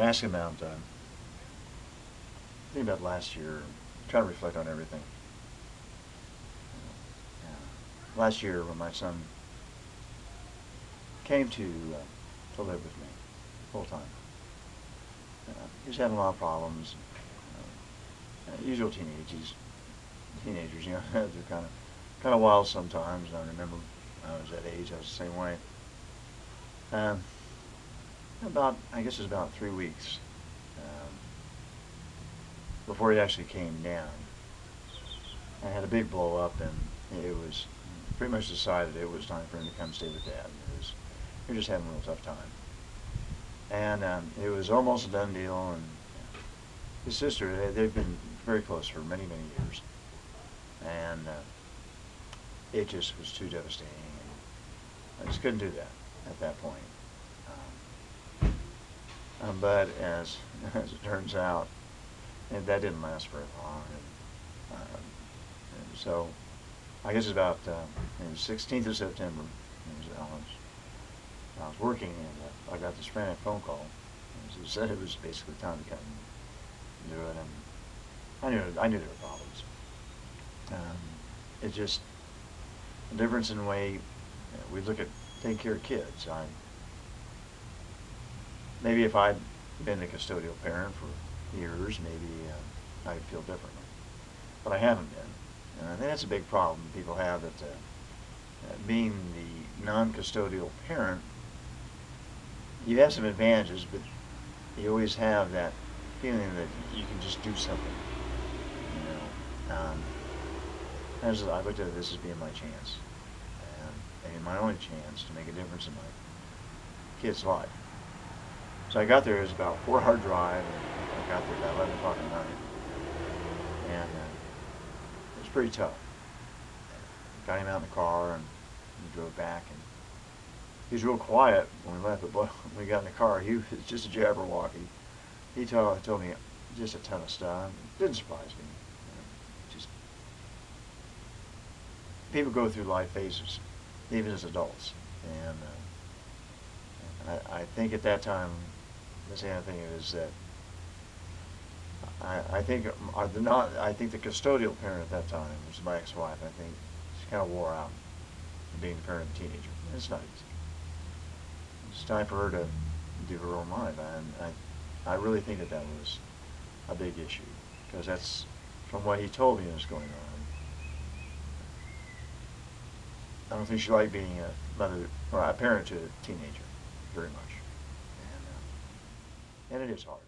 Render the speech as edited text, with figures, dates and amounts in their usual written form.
asking about, think about last year, trying to reflect on everything. Last year when my son came to live with me full time, he was having a lot of problems. Usual teenagers, you know, they're kind of wild sometimes. And I remember when I was that age, I was the same way. I guess it was about 3 weeks before he actually came down. I had a big blow up, and it was pretty much decided it was time for him to come stay with Dad. We were just having a real tough time, and it was almost a done deal. And his sister, they've been very close for many years, and it just was too devastating. And I just couldn't do that at that point. But as it turns out, and that didn't last very long. And so I guess it's about the 16th of September. I was working, and I got this frantic phone call. It said it was basically time to come and do it, and I knew there were problems. It's just a difference in the way we look at taking care of kids. Maybe if I'd been a custodial parent for years, maybe I'd feel differently. But I haven't been. And I think that's a big problem people have, that being the non-custodial parent, you have some advantages, but you always have that feeling that you can just do something. You know, I looked at this as being my chance, and my only chance to make a difference in my kid's life. So I got there. It was about a 4-hour drive, and I got there about 11 o'clock at night, and it was pretty tough. Got him out in the car, and we drove back, and he was real quiet when we left, but when we got in the car, he was just a jabberwocky. He told me just a ton of stuff. It didn't surprise me. Just people go through life phases, even as adults, and I think at that time, the sad thing is that I think the custodial parent at that time was my ex-wife. I think she kind of wore out being the parent of a teenager. It's not easy. It's time for her to do her own life, and I really think that was a big issue, because that's, from what he told me was going on, I don't think she liked being a mother or a parent to a teenager very much, and it is hard.